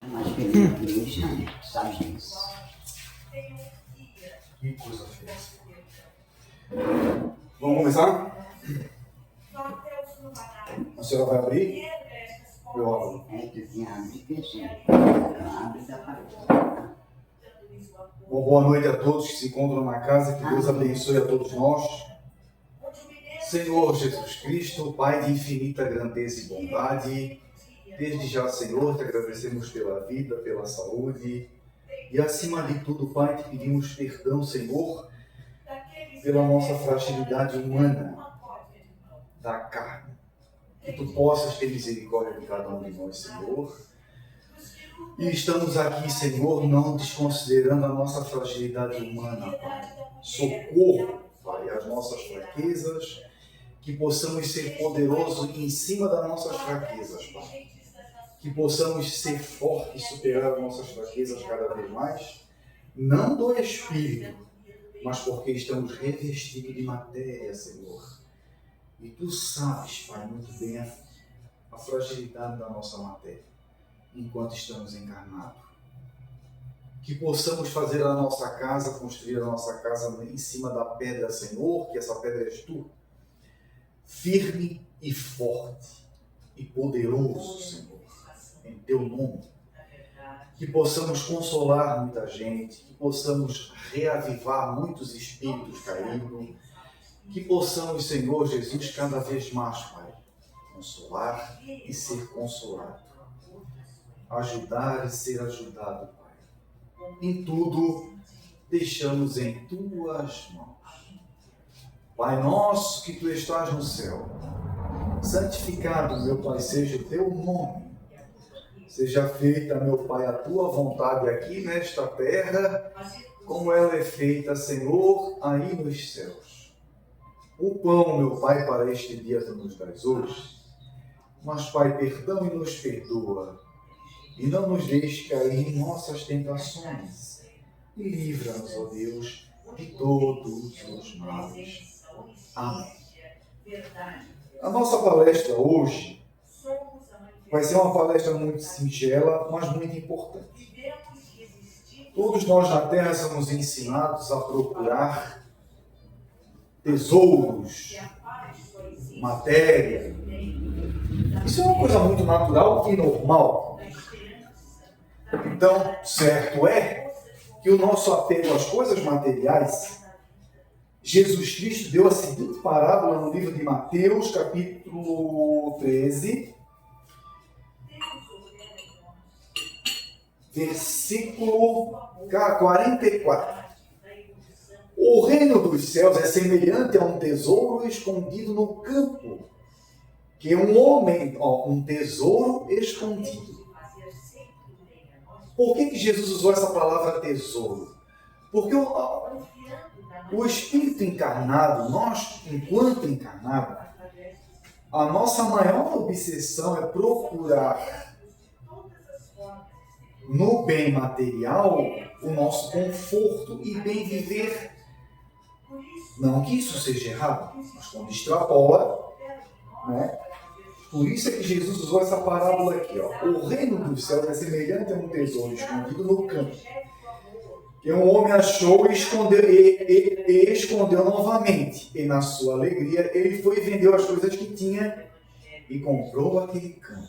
Mas pela igreja, sabe disso. Que coisa feia. Vamos começar? A senhora vai abrir? Eu abro. É que tem abre e fecha. Abre da parte. Bom, boa noite a todos que se encontram na casa. Que Deus abençoe a todos nós. Senhor Jesus Cristo, Pai de infinita grandeza e bondade, desde já, Senhor, te agradecemos pela vida, pela saúde e, acima de tudo, Pai, te pedimos perdão, Senhor, pela nossa fragilidade humana, da carne. Que tu possas ter misericórdia de cada um de nós, Senhor. E estamos aqui, Senhor, não desconsiderando a nossa fragilidade humana, Pai. Socorro, Pai, as nossas fraquezas, que possamos ser poderosos em cima das nossas fraquezas, Pai. Que possamos ser fortes e superar as nossas fraquezas cada vez mais, não do Espírito, mas porque estamos revestidos de matéria, Senhor. E tu sabes, Pai, muito bem a fragilidade da nossa matéria, enquanto estamos encarnados. Que possamos fazer a nossa casa, construir a nossa casa em cima da pedra, Senhor, que essa pedra és tu, firme e forte e poderoso, Senhor, em teu nome. Que possamos consolar muita gente, que possamos reavivar muitos espíritos caídos, que possamos, Senhor Jesus, cada vez mais, Pai, consolar e ser consolado, ajudar e ser ajudado, Pai. Em tudo, deixamos em tuas mãos. Pai nosso que tu estás no céu, santificado, meu Pai, seja o teu nome. Seja feita, meu Pai, a tua vontade aqui nesta terra, como ela é feita, Senhor, aí nos céus. O pão, meu Pai, para este dia tu nos dás hoje. Mas, Pai, perdão e nos perdoa. E não nos deixe cair em nossas tentações. E livra-nos, ó Deus, de todos os males. Amém. A nossa palestra hoje vai ser uma palestra muito singela, mas muito importante. Todos nós na Terra somos ensinados a procurar tesouros, matéria. Isso é uma coisa muito natural e normal. Então, certo é que o nosso apego às coisas materiais, Jesus Cristo deu a seguinte parábola no livro de Mateus, capítulo 13, versículo 44. O reino dos céus é semelhante a um tesouro escondido no campo, que um homem, um tesouro escondido. Por que Jesus usou essa palavra tesouro? Porque o espírito encarnado, nós, enquanto encarnado, a nossa maior obsessão é procurar no bem material o nosso conforto e bem viver. Não que isso seja errado, mas quando extrapola, né? Por isso é que Jesus usou essa parábola aqui. O reino dos céus é semelhante a um tesouro escondido no campo, que um homem achou e escondeu novamente. E na sua alegria, ele foi e vendeu as coisas que tinha e comprou aquele campo.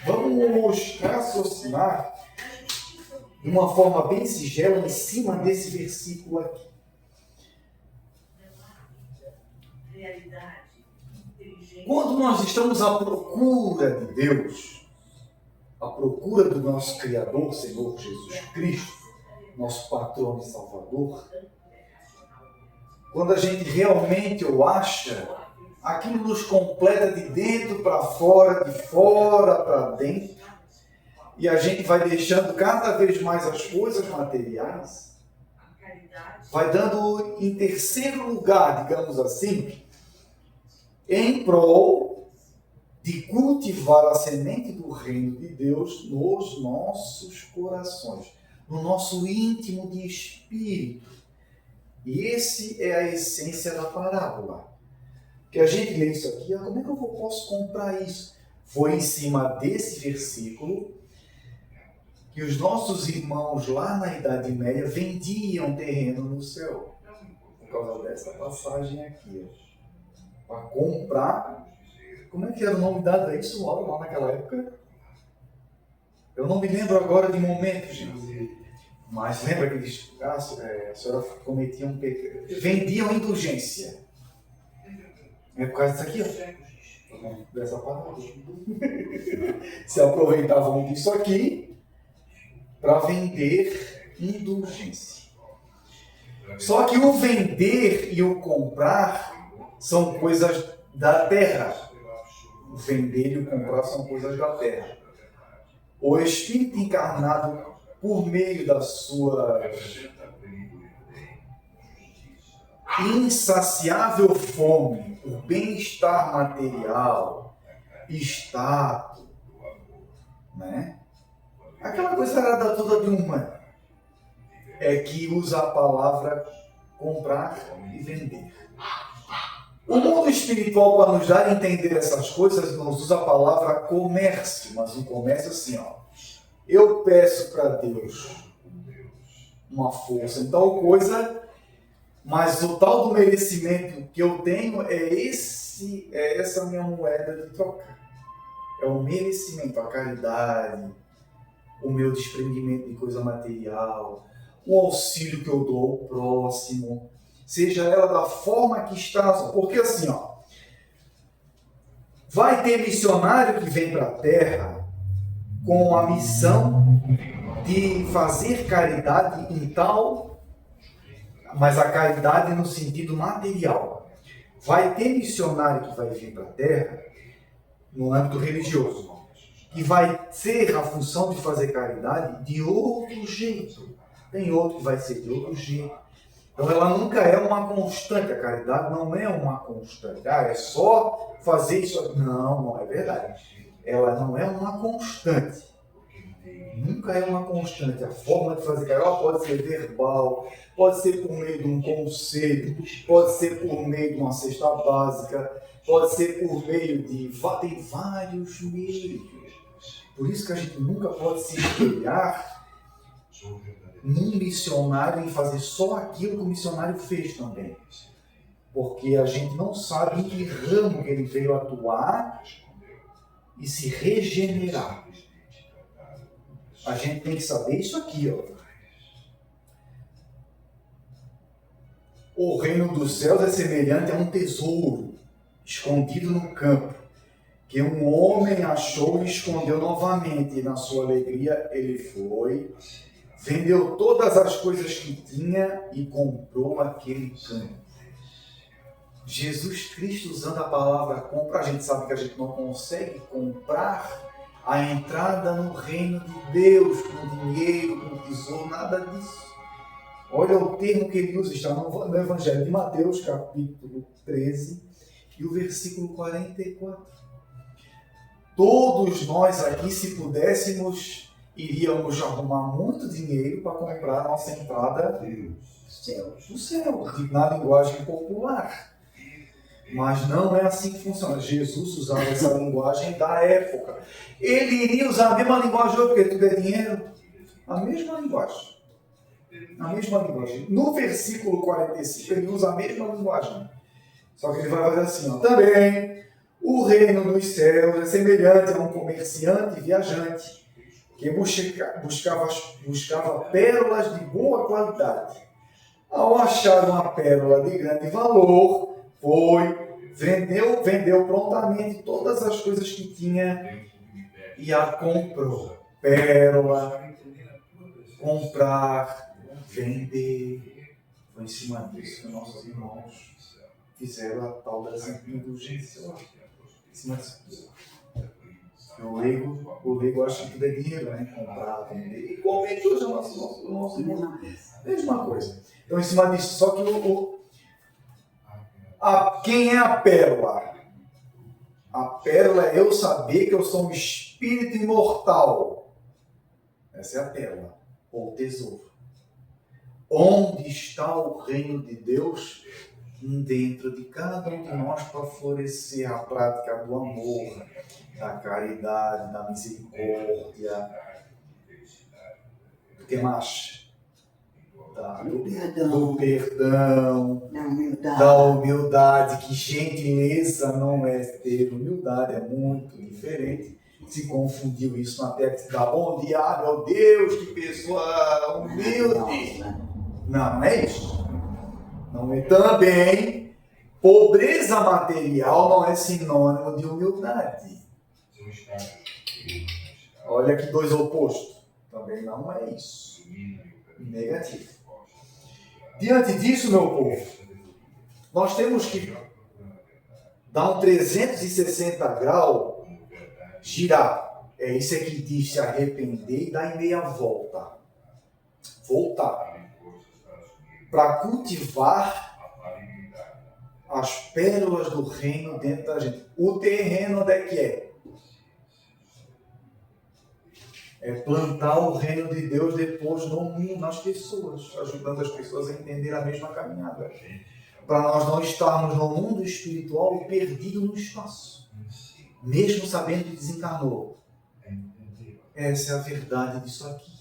Vamos raciocinar de uma forma bem singela em cima desse versículo aqui. Quando nós estamos à procura de Deus, à procura do nosso Criador, Senhor Jesus Cristo, nosso patrono e Salvador, quando a gente realmente o acha, aquilo nos completa de dentro para fora, de fora para dentro, e a gente vai deixando cada vez mais as coisas materiais, vai dando em terceiro lugar, digamos assim, em prol de cultivar a semente do reino de Deus nos nossos corações, no nosso íntimo de espírito. E esse é a essência da parábola. Que a gente lê isso aqui, como é que eu posso comprar isso? Foi em cima desse versículo que os nossos irmãos lá na Idade Média vendiam terreno no céu. Por causa dessa passagem aqui. Para comprar. Como é que era o nome dado a isso lá naquela época? Eu não me lembro agora de momento, gente. Mas lembra que eles, a senhora cometia um pecado. Vendiam indulgência. É por causa disso aqui, ó. Dessa palavra. Se aproveitavam disso aqui para vender indulgência. Só que o vender e o comprar são coisas da terra. O vender e o comprar são coisas da terra. O Espírito encarnado, por meio da sua insaciável fome por bem-estar material, status, né? Aquela coisa arada toda de uma é que usa a palavra comprar e vender. O mundo espiritual, para nos dar a entender essas coisas, nos usa a palavra comércio, mas um comércio assim, ó. Eu peço para Deus uma força em tal coisa, mas o tal do merecimento que eu tenho é essa minha moeda de troca. É o merecimento, a caridade, o meu desprendimento de coisa material, o auxílio que eu dou ao próximo, seja ela da forma que está. Porque assim, ó, vai ter missionário que vem para a Terra com a missão de fazer caridade em tal, mas a caridade no sentido material. Vai ter missionário que vai vir para a Terra no âmbito religioso, que vai ter a função de fazer caridade de outro jeito. Tem outro que vai ser de outro jeito. Então ela nunca é uma constante, a caridade não é uma constante. É só fazer isso. Não é verdade. Ela não é uma constante. Nunca é uma constante. A forma de fazer caridade pode ser verbal, pode ser por meio de um conselho, pode ser por meio de uma cesta básica, pode ser por meio de... Tem vários meios. Por isso que a gente nunca pode se espelhar num missionário e fazer só aquilo que o missionário fez também. Porque a gente não sabe em que ramo que ele veio atuar e se regenerar. A gente tem que saber isso aqui, ó. O reino dos céus é semelhante a um tesouro escondido no campo, que um homem achou e escondeu novamente. E na sua alegria ele foi, vendeu todas as coisas que tinha e comprou aquele campo. Jesus Cristo, usando a palavra compra, a gente sabe que a gente não consegue comprar a entrada no reino de Deus com dinheiro, com tesouro, nada disso. Olha o termo que ele usa, está no Evangelho de Mateus, capítulo 13, e o versículo 44. Todos nós aqui, se pudéssemos, iríamos arrumar muito dinheiro para comprar a nossa entrada no céu, na linguagem popular. Mas não é assim que funciona. Jesus usava essa linguagem da época. Ele iria usar a mesma linguagem hoje, porque tudo é dinheiro. A mesma linguagem. A mesma linguagem. No versículo 45, ele usa a mesma linguagem. Só que ele vai fazer assim, ó. Também, o reino dos céus é semelhante a um comerciante viajante que buscava pérolas de boa qualidade. Ao achar uma pérola de grande valor, vendeu prontamente todas as coisas que tinha e a comprou. Pérola, comprar, vender. Foi em cima disso que nossos irmãos fizeram a tal dessa indulgência. Em cima disso. O leigo acha que tudo é dinheiro, né? Comprar, vender. Igualmente hoje o nosso irmão. Mesma coisa. Então, em cima disso, só que quem é a pérola? A pérola é eu saber que eu sou um espírito imortal. Essa é a pérola, ou tesouro. Onde está o reino de Deus? dentro de cada um de nós para florescer a prática do amor, da caridade, da misericórdia. O que mais? Do perdão, da humildade, que gentileza não é ter humildade, é muito diferente. Se confundiu isso na técnica da bom dia, meu Deus, que pessoa humilde. Não é isso. Não é também. Pobreza material não é sinônimo de humildade. Olha que dois opostos. Também não é isso. Negativo. Diante disso, meu povo, nós temos que dar um 360 graus, girar. É isso que diz se arrepender e dar em meia volta. Voltar. Para cultivar as pérolas do reino dentro da gente. O terreno onde é que é? É plantar o reino de Deus depois no mundo, nas pessoas, ajudando as pessoas a entender a mesma caminhada. Para nós não estarmos no mundo espiritual perdido no espaço, mesmo sabendo que desencarnou. Essa é a verdade disso aqui.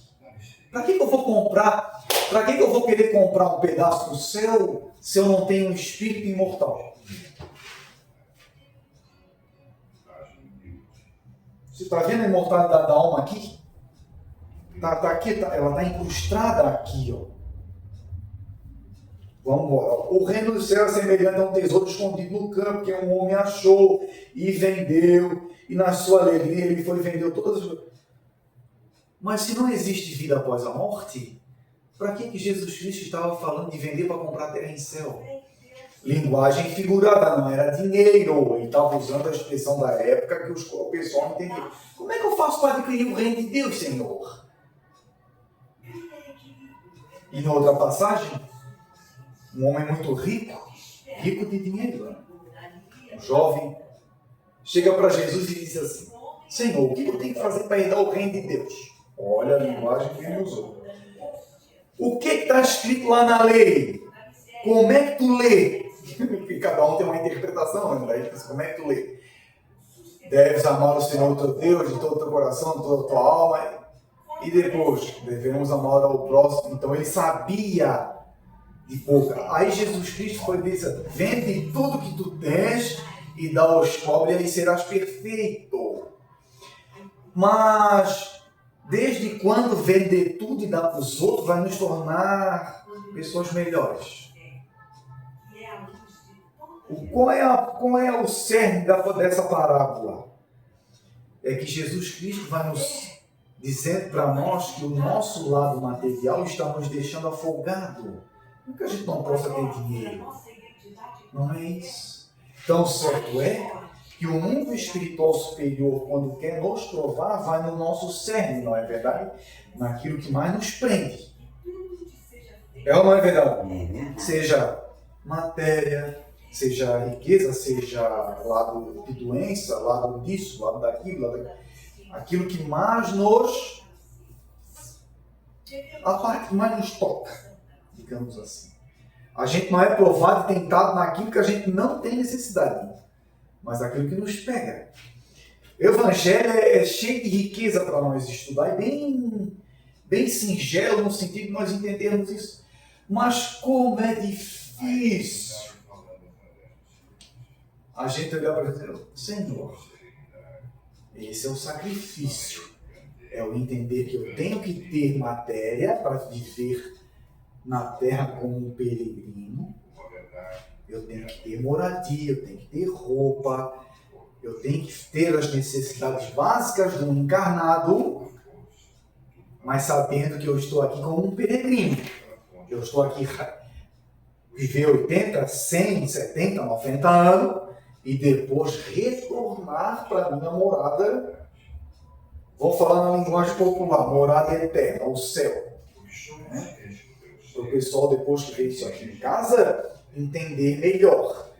Para que eu vou comprar? Para que eu vou querer comprar um pedaço do céu se eu não tenho um espírito imortal? Você está vendo a imortalidade da alma aqui? Tá aqui, ela está incrustada aqui, ó. Vamos embora. O reino do céu é semelhante a um tesouro escondido no campo que um homem achou e vendeu, e na sua alegria ele foi e vendeu todas as coisas. Mas se não existe vida após a morte, para que Jesus Cristo estava falando de vender para comprar terra em céu? Linguagem figurada, não era dinheiro. Ele estava usando a expressão da época que o pessoal entendeu. Como é que eu faço para adquirir o reino de Deus, Senhor? E na outra passagem, um homem muito rico, rico de dinheiro, um jovem, chega para Jesus e diz assim: Senhor, o que eu tenho que fazer para herdar o reino de Deus? Olha a linguagem que ele usou. O que está escrito lá na lei? Como é que tu lê? Porque cada um tem uma interpretação, né? Ele diz, como é que tu lê? Deves amar o Senhor teu Deus de todo o teu coração, de toda a tua alma. E depois, devemos amar ao próximo. Então ele sabia de pouca. Aí Jesus Cristo foi e disse: vende tudo que tu tens e dá aos pobres e serás perfeito. Mas desde quando vender tudo e dar para os outros vai nos tornar pessoas melhores? Qual é o cerne dessa parábola? É que Jesus Cristo vai nos dizendo para nós que o nosso lado material está nos deixando afogado. Não que a gente não possa ter dinheiro. Não é isso. Então, certo é que o mundo espiritual superior, quando quer nos provar, vai no nosso cerne, não é verdade? Naquilo que mais nos prende. É ou não é verdade? Seja matéria, seja riqueza, seja lado de doença, lado disso, lado daquilo, lado daquilo. Aquilo que mais nos... a parte que mais nos toca, digamos assim. A gente não é provado e tentado naquilo que a gente não tem necessidade, mas aquilo que nos pega. O Evangelho é cheio de riqueza para nós estudar, é bem singelo no sentido de nós entendermos isso. Mas como é difícil a gente olhar para ele e dizer: Senhor, esse é o sacrifício. É o entender que eu tenho que ter matéria para viver na terra como um peregrino. Eu tenho que ter moradia, eu tenho que ter roupa, eu tenho que ter as necessidades básicas de um encarnado, mas sabendo que eu estou aqui como um peregrino. Eu estou aqui viver 80, 100, 70, 90 anos e depois retornar para a minha morada. Vou falar na linguagem popular, morada eterna, o céu. Para o pessoal, depois que vê isso aqui em casa, entender melhor.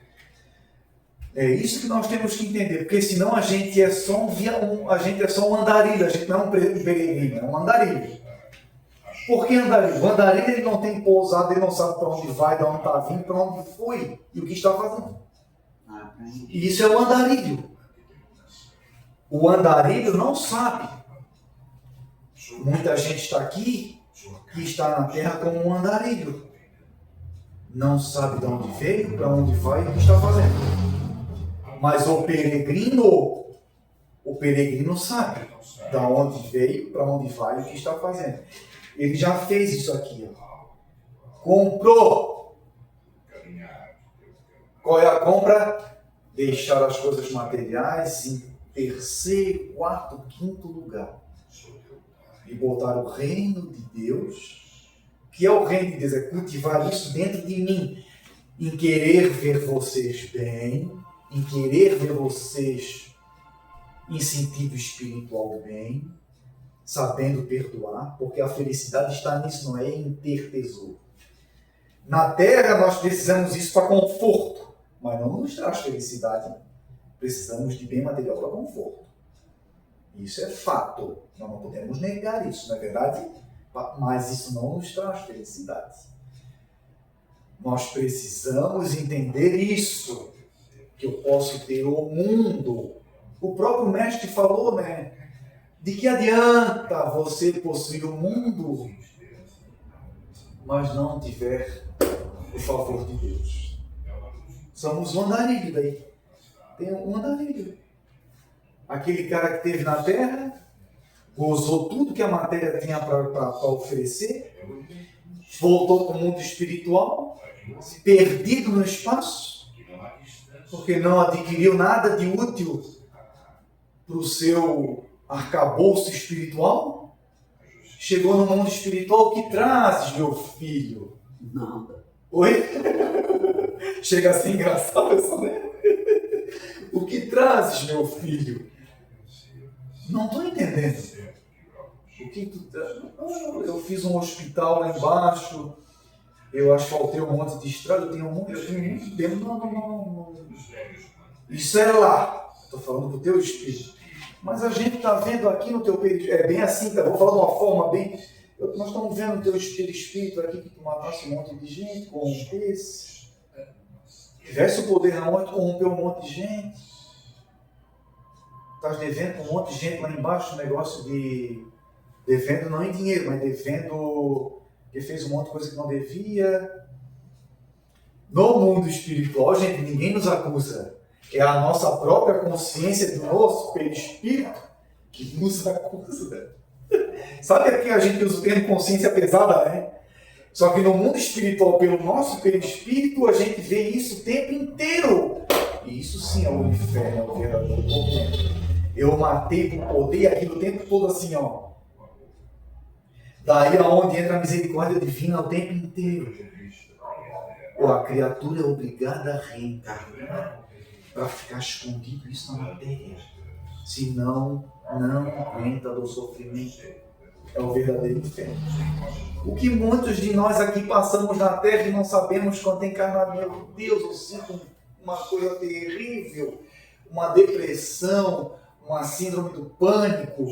É isso que nós temos que entender, porque senão a gente é só um andarilho, a gente não é um peregrino, é um andarilho. Por que andarilho? O andarilho ele não tem pousada, ele não sabe para onde vai, de onde está vindo, para onde foi e o que está fazendo. E isso é o andarilho. O andarilho não sabe. Muita gente está aqui que está na terra como um andarilho. Não sabe de onde veio, para onde vai e o que está fazendo. Mas o peregrino sabe de onde veio, para onde vai e o que está fazendo. Ele já fez isso aqui. Ó. Comprou. Qual é a compra? Deixar as coisas materiais em terceiro, quarto, quinto lugar. E botar o reino de Deus, que é o reino de Deus, é cultivar isso dentro de mim, em querer ver vocês bem, em querer ver vocês em sentido espiritual bem, sabendo perdoar, porque a felicidade está nisso, não é em ter tesouro. Na terra nós precisamos disso para conforto, mas não nos traz felicidade. Precisamos de bem material para conforto. Isso é fato. Nós não podemos negar isso, não é verdade? Mas isso não nos traz felicidade. Nós precisamos entender isso, que eu posso ter o mundo. O próprio mestre falou, né? De que adianta você possuir o mundo, mas não tiver o favor de Deus? Somos um andarilho daí. Tem um andarilho. Aquele cara que esteve na terra, gozou tudo que a matéria tinha para oferecer, voltou para o mundo espiritual, perdido no espaço, porque não adquiriu nada de útil para o seu arcabouço espiritual. Chegou no mundo espiritual, o que trazes, meu filho? Nada. Oi? Chega assim engraçado essa, né? O que trazes, meu filho? Não estou entendendo. O que tu traz? Eu fiz um hospital lá embaixo, eu asfaltei um monte de estrada, eu tenho muito tempo. Não. Isso é lá. Estou falando do teu espírito. Mas a gente está vendo aqui no teu perispírito, é bem assim, tá? Vou falar de uma forma bem... Nós estamos vendo no teu espírito aqui que tu matasse um monte de gente, corrompesse. Tivesse o poder na mão e corrompeu um monte de gente. Estás devendo um monte de gente lá embaixo, um negócio de... Devendo não em dinheiro, mas devendo... Que fez um monte de coisa que não devia. No mundo espiritual, gente, ninguém nos acusa. É a nossa própria consciência do nosso perispírito que nos acusa. Sabe aqui a gente usa o termo consciência pesada, né? Só que no mundo espiritual, pelo nosso perispírito, a gente vê isso o tempo inteiro. E isso sim é o inferno, é o verdadeiro problema. Eu matei por poder e aquilo o tempo todo assim, ó. Daí aonde entra a misericórdia divina o tempo inteiro. Ou a criatura é obrigada a reencarnar para ficar escondido isso na matéria. Senão, não aguenta do sofrimento. É o verdadeiro inferno. O que muitos de nós aqui passamos na Terra e não sabemos quando encarnar. Meu Deus, eu sinto uma coisa terrível, uma depressão, uma síndrome do pânico.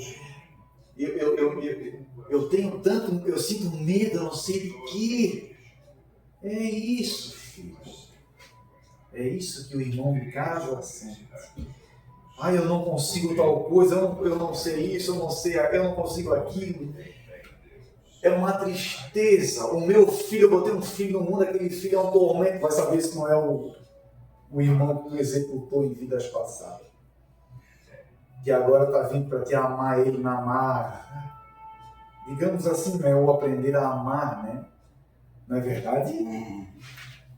Eu tenho tanto, eu sinto medo, eu não sei de quê. É isso, filho. É isso que o irmão de casa sente. Eu não consigo tal coisa, eu não sei isso, eu não consigo aquilo. É uma tristeza. O meu filho, eu botei um filho no mundo, aquele filho é um tormento. Vai saber se não é o irmão que o executou em vidas passadas. Que agora está vindo para te amar ele na mar. Digamos assim, né? Ou aprender a amar, né? Não é verdade?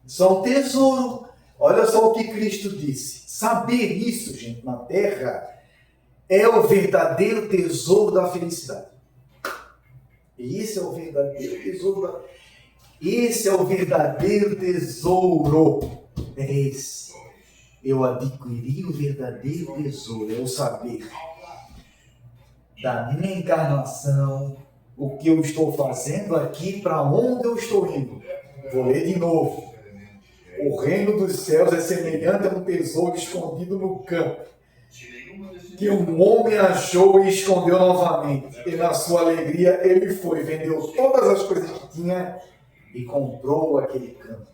Só um tesouro. Olha só o que Cristo disse. Saber isso, gente, na Terra, é o verdadeiro tesouro da felicidade. E esse é o verdadeiro tesouro Esse é o verdadeiro tesouro. É esse. Eu adquiri o verdadeiro tesouro. É o saber da minha encarnação, o que eu estou fazendo aqui, para onde eu estou indo. Vou ler de novo. O reino dos céus é semelhante a um tesouro escondido no campo. que um homem achou e escondeu novamente. E na sua alegria ele foi, vendeu todas as coisas que tinha e comprou aquele campo.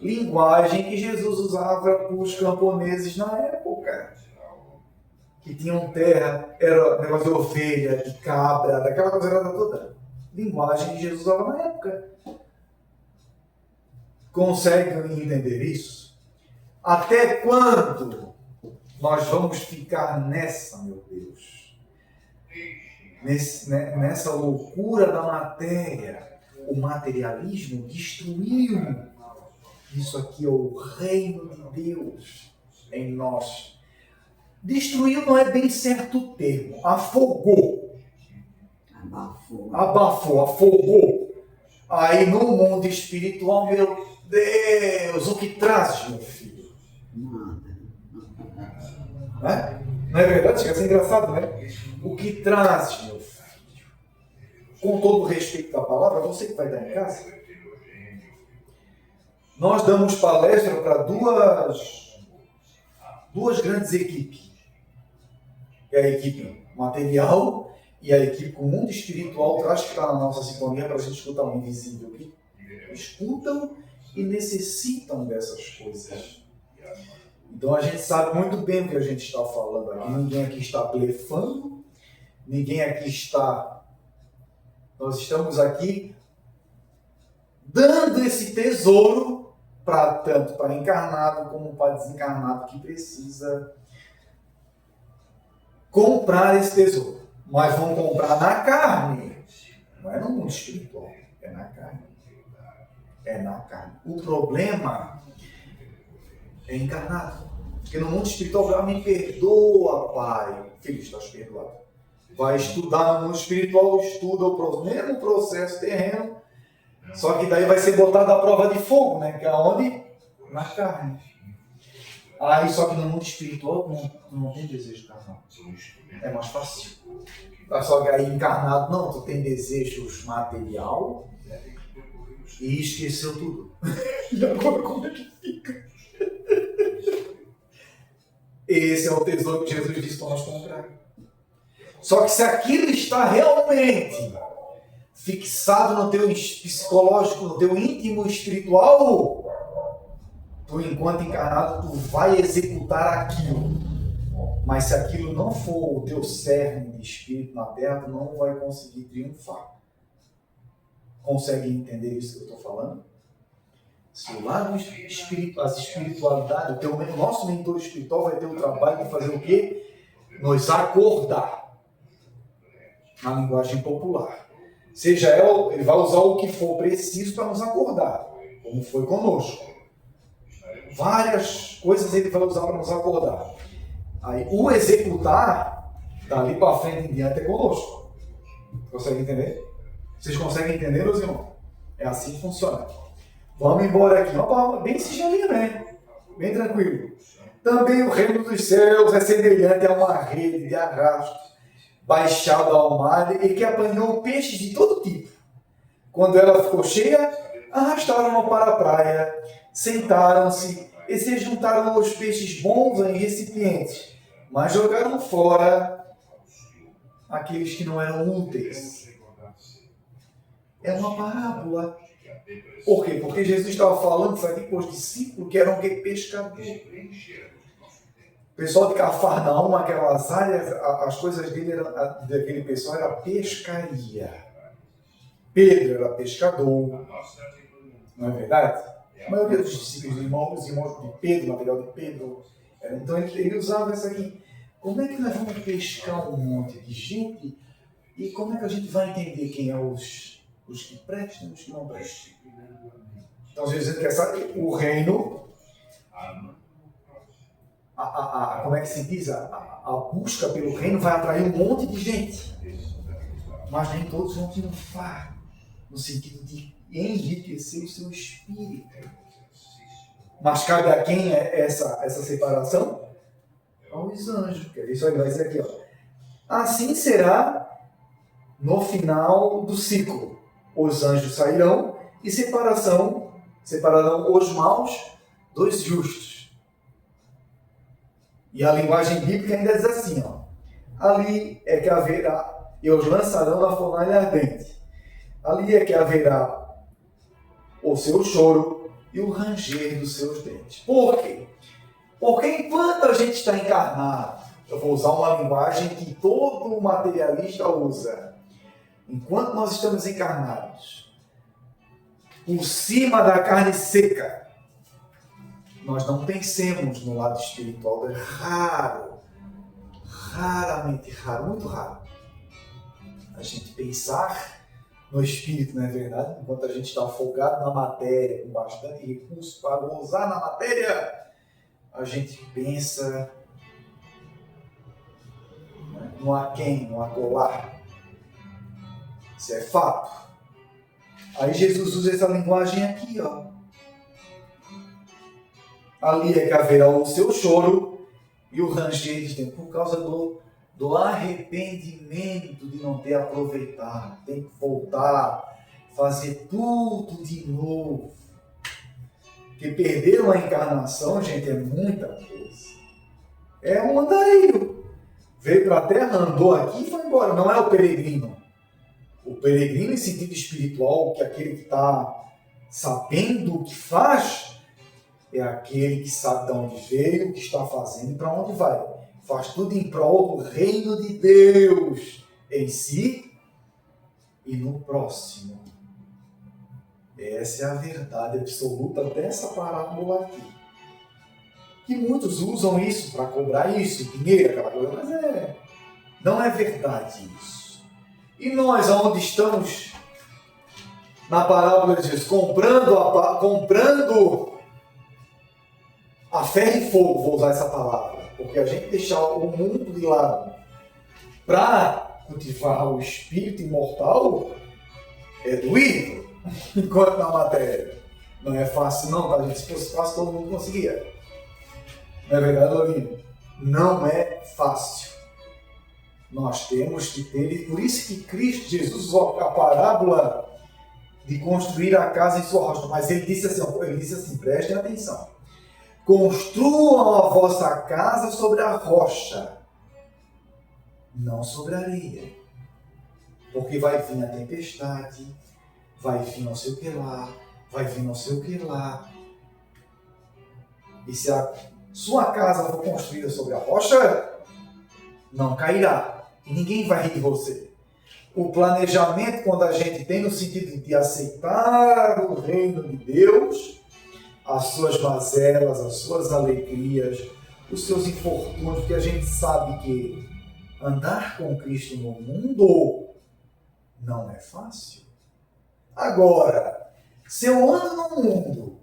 Linguagem que Jesus usava para os camponeses na época. Que tinham terra, era negócio de ovelha, de cabra, daquela coisa toda. Linguagem que Jesus usava na época. Conseguem entender isso? Até quando nós vamos ficar nessa, meu Deus? Nessa loucura da matéria. O materialismo destruiu. Isso aqui é o reino de Deus em nós. Destruiu não é bem certo o termo. Afogou. Abafou, afogou. Aí no mundo espiritual, meu Deus, o que traz, meu filho? Não é verdade? Chega a ser engraçado, né? O que traz, meu filho? Com todo o respeito da palavra, você que vai dar em casa. Nós damos palestra para duas grandes equipes. É a equipe material e a equipe com o mundo espiritual traz que está na nossa sintonia para a gente escutar o invisível, que escutam e necessitam dessas coisas. Então a gente sabe muito bem o que a gente está falando aqui. Ninguém aqui está blefando, ninguém aqui está... Nós estamos aqui dando esse tesouro tanto para encarnado como para desencarnado que precisa comprar esse tesouro. Mas vão comprar na carne. Não é no mundo espiritual, é na carne. É na carne. O problema é encarnado. Porque no mundo espiritual, me perdoa, Pai. Filho, estás perdoado. Vai estudar no mundo espiritual, estuda o mesmo processo terreno, só que daí vai ser botado à prova de fogo, né? Que é onde? Na carne. Aí, só que no mundo espiritual não tem desejo carnal. É mais fácil. Só que aí encarnado, não, tu tem desejos material e esqueceu tudo. E agora como é que fica? Esse é o tesouro que Jesus disse para nós comprar. Só que se aquilo está realmente fixado no teu psicológico, no teu íntimo espiritual, tu, enquanto encarnado, tu vai executar aquilo. Mas se aquilo não for o teu cerne de espírito na Terra, tu não vai conseguir triunfar. Consegue entender isso que eu estou falando? Se o lado espiritual, as espiritualidades, o nosso mentor espiritual vai ter o trabalho de fazer o quê? Nos acordar. Na linguagem popular. Seja ele vai usar o que for preciso para nos acordar, como foi conosco. Várias coisas ele vai usar para nos acordar. Aí, o executar, dali para frente em diante, é conosco. Consegue entender? Vocês conseguem entender, meus irmãos? É assim que funciona. Vamos embora aqui. Opa, bem sigelinho, né? Bem tranquilo. Também o reino dos céus é semelhante a uma rede de arrasto baixado ao mar e que apanhou peixes de todo tipo. Quando ela ficou cheia, arrastaram-no para a praia, sentaram-se e se juntaram os peixes bons em recipientes, mas jogaram fora aqueles que não eram úteis. É uma parábola. Por quê? Porque Jesus estava falando isso aqui com os discípulos que eram pescadores. O pessoal de Cafarnaum, aquelas áreas, as coisas daquele pessoal era pescaria. Pedro era pescador. Não é verdade? A maioria dos discípulos, os irmãos de Pedro, material de Pedro. Então ele usava isso aqui. Como é que nós vamos pescar um monte de gente? E como é que a gente vai entender quem é os que prestam e os que não prestam? Então Jesus quer saber o reino. Como é que se diz? A busca pelo reino vai atrair um monte de gente. Mas nem todos vão triunfar. No sentido de enriquecer o seu espírito. Mas cabe a quem é essa separação? Aos anjos. Isso aí vai dizer aqui, ó. Assim será no final do ciclo. Os anjos sairão e separarão os maus dos justos. E a linguagem bíblica ainda diz assim, ó. ali é que haverá, e os lançarão na fornalha ardente. Ali é que haverá o seu choro e o ranger dos seus dentes. Por quê? Porque enquanto a gente está encarnado, eu vou usar uma linguagem que todo materialista usa. Enquanto nós estamos encarnados, por cima da carne seca, nós não pensemos no lado espiritual. É raro, raramente raro, muito raro, a gente pensar no espírito, não é verdade? Enquanto a gente está afogado na matéria, com bastante recurso para gozar na matéria, a gente pensa no aquém, no acolá. Isso é fato. Aí Jesus usa essa linguagem aqui, ó. Ali é que haverá o seu choro e o ranger de dentro, por causa do arrependimento de não ter aproveitado. Tem que voltar, fazer tudo de novo. Porque perder uma encarnação, gente, é muita coisa. É um andarilho. Veio para a Terra, andou aqui e foi embora. Não é o peregrino. O peregrino, em sentido espiritual, que é aquele que está sabendo o que faz, é aquele que sabe de onde veio, o que está fazendo e para onde vai. Faz tudo em prol do reino de Deus em si e no próximo. Essa é a verdade absoluta dessa parábola aqui. Que muitos usam isso para cobrar isso, dinheiro, aquela coisa, mas não é verdade isso. E nós, aonde estamos na parábola de Jesus, comprando a ferro e fogo, vou usar essa palavra, porque a gente deixar o mundo de lado para cultivar o espírito imortal é doído, enquanto na matéria. Não é fácil não, tá, gente? Se fosse fácil, todo mundo conseguia. Não é verdade, Lavinho? Não é fácil. Nós temos que ter, por isso que Cristo, Jesus usou a parábola de construir a casa em sua rocha. Mas ele disse assim, prestem atenção. Construam a vossa casa sobre a rocha, não sobre a areia. Porque vai vir a tempestade, vai vir não sei o que lá, vai vir não sei o que lá. E se a sua casa for construída sobre a rocha, não cairá. E ninguém vai rir de você. O planejamento, quando a gente tem no sentido de aceitar o reino de Deus, as suas mazelas, as suas alegrias, os seus infortúnios, porque a gente sabe que andar com Cristo no mundo não é fácil. Agora, se eu ando no mundo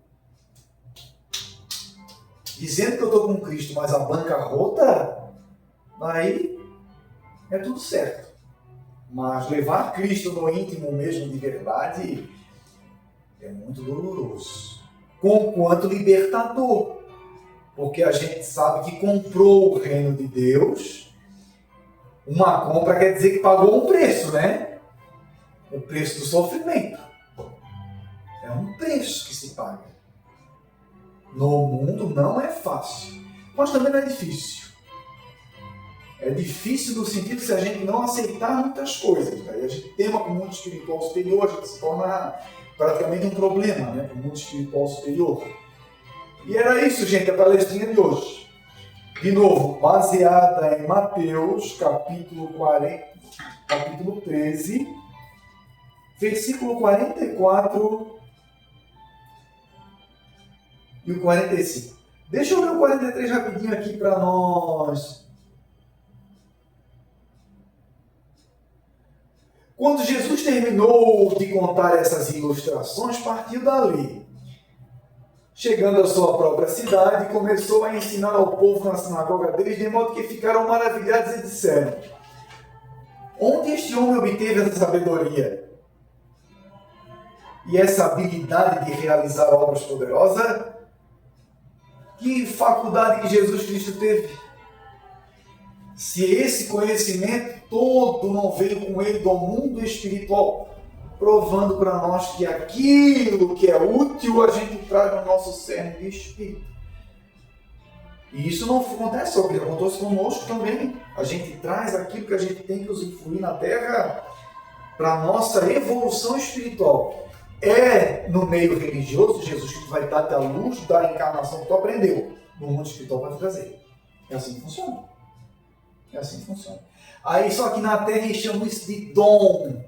dizendo que eu estou com Cristo, mas a bancarrota, aí é tudo certo. Mas levar Cristo no íntimo mesmo de verdade é muito doloroso. Conquanto libertador. Porque a gente sabe que comprou o reino de Deus. Uma compra quer dizer que pagou um preço, né? O preço do sofrimento. É um preço que se paga. No mundo não é fácil. Mas também não é difícil. É difícil no sentido se a gente não aceitar muitas coisas. Aí a gente tema com o mundo espiritual superior, a gente se torna praticamente um problema, né? Com o mundo espiritual superior. E era isso, gente, a palestrinha de hoje. De novo, baseada em Mateus, capítulo 13, versículo 44 e o 45. Deixa eu ler o 43 rapidinho aqui para nós. Quando Jesus terminou de contar essas ilustrações, partiu dali. Chegando à sua própria cidade, começou a ensinar ao povo na sinagoga deles, de modo que ficaram maravilhados e disseram: onde este homem obteve essa sabedoria e essa habilidade de realizar obras poderosas? Que faculdade que Jesus Cristo teve? Se esse conhecimento todo não veio com ele do mundo espiritual, provando para nós que aquilo que é útil a gente traz no nosso cerne de espírito. E isso não acontece só, acontece conosco também. A gente traz aquilo que a gente tem que usufruir na Terra para a nossa evolução espiritual. É no meio religioso, Jesus Cristo vai dar a luz da encarnação que tu aprendeu. No mundo espiritual vai te trazer. É assim que funciona. É assim que funciona. Aí só que na Terra eles chamam isso de dom.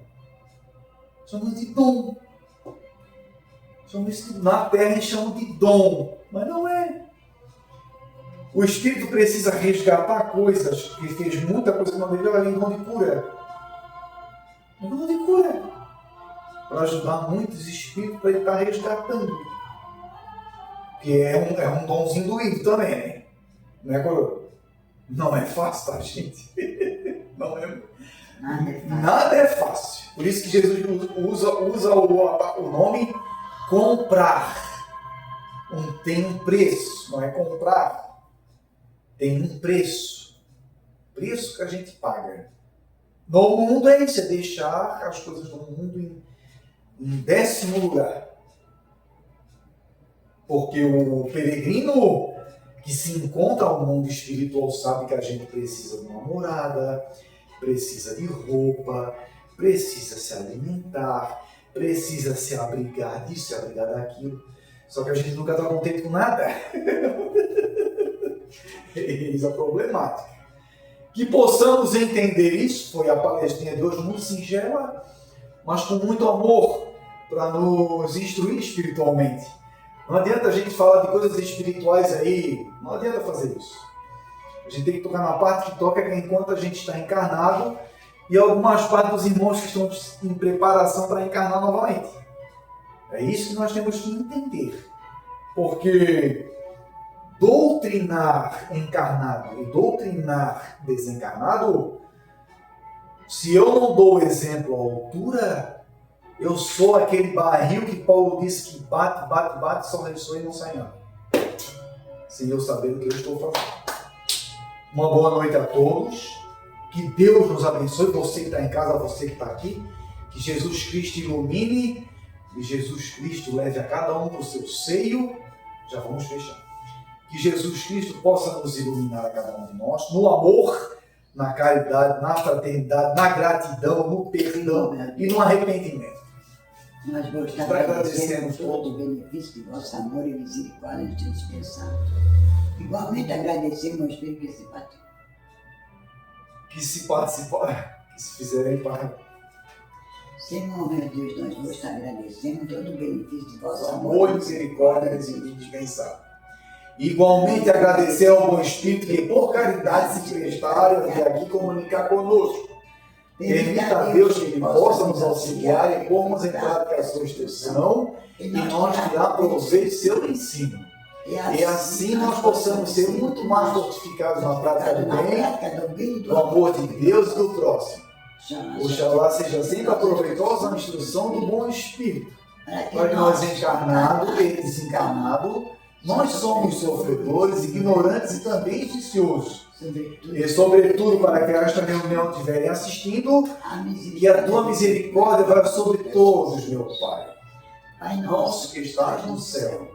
Chamam de dom. Na Terra eles chamam de dom. Mas não é. O Espírito precisa resgatar coisas. Ele fez muita coisa que não devia, além de dom de cura. Um dom de cura. Para ajudar muitos espíritos para ele estar resgatando. Que é um donzinho doído também, né? Não é, coroa? Não é fácil, tá, gente? Não é. Nada é fácil. Por isso que Jesus usa o nome comprar. Tem um preço, não é comprar. Tem um preço. Preço que a gente paga. No mundo é isso, é deixar as coisas do mundo em 10º lugar. Porque o peregrino que se encontra no mundo espiritual sabe que a gente precisa de uma morada, precisa de roupa, precisa se alimentar, precisa se abrigar disso, se abrigar daquilo. Só que a gente nunca está contente com nada. Isso é problemático. Que possamos entender isso, foi a palestrinha de hoje muito singela, mas com muito amor, para nos instruir espiritualmente. Não adianta a gente falar de coisas espirituais aí, não adianta fazer isso. A gente tem que tocar na parte que toca enquanto a gente está encarnado e algumas partes dos irmãos que estão em preparação para encarnar novamente. É isso que nós temos que entender. Porque doutrinar encarnado e doutrinar desencarnado, se eu não dou exemplo à altura, eu sou aquele barril que Paulo disse que bate, só ressoa e não sai nada. Sem eu saber o que eu estou fazendo. Uma boa noite a todos. Que Deus nos abençoe. Você que está em casa, você que está aqui. Que Jesus Cristo ilumine. E Jesus Cristo leve a cada um para o seu seio. Já vamos fechar. Que Jesus Cristo possa nos iluminar a cada um de nós. No amor, na caridade, na fraternidade, na gratidão, no perdão e no arrependimento. Nós vos agradecemos todo o benefício de vosso amor e misericórdia indispensável. Igualmente agradecemos ao Espírito que se participou. Que se participar, que se fizerem parte. Senhor, meu Deus, nós vos agradecemos todo o benefício de vosso amor e misericórdia indispensável. Igualmente agradecer ao bom Espírito que por caridade se prestaram a vir aqui comunicar conosco. Permita a Deus que Ele possa nos auxiliar e pormos em prática a sua instrução e nós tirar proveito do seu ensino. E assim nós possamos ser muito mais fortificados na prática do bem, do amor de Deus e do próximo. Oxalá seja sempre aproveitosa a instrução do bom Espírito, para que nós encarnados e desencarnados, nós somos sofredores, ignorantes e também viciosos. E sobretudo para que esta reunião estiverem assistindo, que a tua misericórdia vai sobre todos, meu Pai. Pai nosso que estás no céu,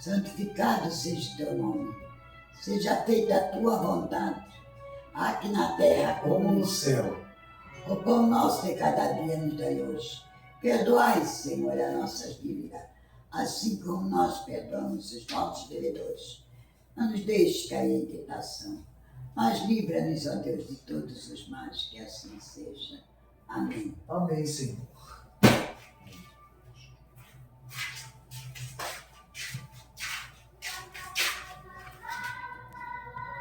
santificado seja o teu nome. Seja feita a tua vontade, aqui na terra como no céu. O pão nosso de cada dia nos dai hoje. Perdoai, Senhor, as nossas dívidas, assim como nós perdoamos os nossos devedores. Não nos deixes cair em tentação, mas livra-nos, ó Deus, de todos os males, que assim seja. Amém. Amém, Senhor.